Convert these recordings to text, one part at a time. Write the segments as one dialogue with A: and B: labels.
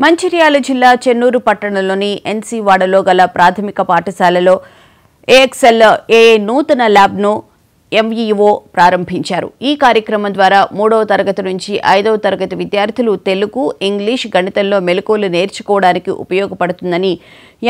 A: మంచిర్యాల జిల్లా చెన్నూరు పట్టణంలోని ఎన్సీ వాడలో గల ప్రాథమిక పాఠశాలలో AXLAA నూతన ల్యాబ్ను ఎంఈఓ ప్రారంభించారు. ఈ కార్యక్రమం ద్వారా 3వ తరగతి నుంచి 5వ తరగతి విద్యార్థులు తెలుగు, ఇంగ్లీష్, గణితంలో మెలకువలు నేర్చుకోవడానికి ఉపయోగపడుతుందని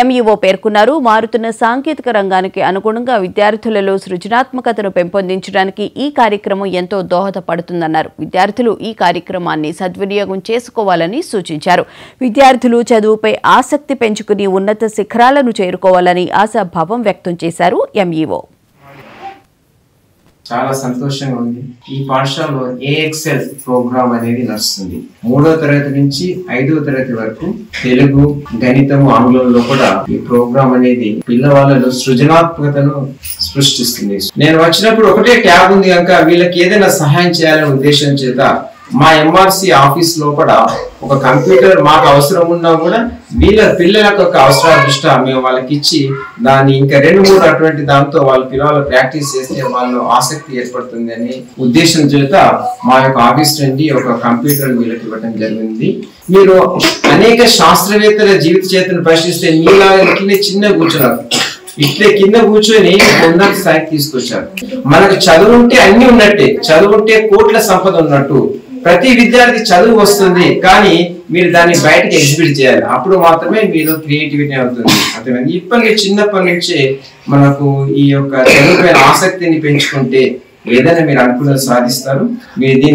A: ఎంఈఓ పేర్కొన్నారు. మారుతున్న సాంకేతిక రంగానికి అనుగుణంగా విద్యార్థులలో సృజనాత్మకతను పెంపొందించడానికి ఈ కార్యక్రమం ఎంతో దోహదపడుతుందన్నారు. విద్యార్థులు ఈ కార్యక్రమాన్ని సద్వినియోగం చేసుకోవాలని సూచించారు. విద్యార్థులు చదువుపై ఆసక్తి పెంచుకుని ఉన్నత శిఖరాలను చేరుకోవాలని ఆశాభావం వ్యక్తం చేశారు ఎంఈఓ.
B: చాలా సంతోషంగా ఉంది. ఈ పాఠశాలలో AXL ప్రోగ్రామ్ అనేది నడుస్తుంది. 3వ తరగతి నుంచి 5వ తరగతి వరకు తెలుగు, గణితము, ఆంగ్లంలో కూడా ఈ ప్రోగ్రామ్ అనేది పిల్లవాళ్ళలో సృజనాత్మకతను సృష్టిస్తుంది. నేను వచ్చినప్పుడు ఒకటే ట్యాబ్ ఉంది కనుక వీళ్ళకి ఏదైనా సహాయం చేయాలనే ఉద్దేశం చేత మా MRC ఆఫీస్ లోపల ఒక కంప్యూటర్ మాకు అవసరం ఉన్నా కూడా వీళ్ళ పిల్లలకు ఒక అవసరాల దృష్ట్యా మేము వాళ్ళకి ఇచ్చి దాన్ని ఇంకా 2-3 అటువంటి దాంతో వాళ్ళ పిల్లలు ప్రాక్టీస్ చేస్తే వాళ్ళు ఆసక్తి ఏర్పడుతుంది అనే ఉద్దేశం చేత మా యొక్క ఆఫీస్ నుండి ఒక కంప్యూటర్ వీళ్ళకి ఇవ్వడం జరిగింది. మీరు అనేక శాస్త్రవేత్తల జీవిత చేతను పరిశీలిస్తే మీలా ఇట్లనే చిన్న కూర్చున్నారు, ఇట్లే కింద కూర్చొని ఉన్నత స్థాయికి తీసుకొచ్చారు. మనకు చదువు ఉంటే అన్ని ఉన్నట్టే, చదువు ఉంటే కోట్ల సంపద ఉన్నట్టు. ప్రతి విద్యార్థి చదువు వస్తుంది, కానీ మీరు దాన్ని బయటకి ఎగ్జిబిట్ చేయాలి. అప్పుడు మాత్రమే మీరు క్రియేటివిటీ అవుతుంది. అర్థమైంది. చిన్నప్పటి నుంచే మనకు ఈ యొక్క చదువుపైన ఆసక్తిని పెంచుకుంటే ఏదైనా మీరు అనుకున్నది సాధిస్తారు. మీరు దీన్ని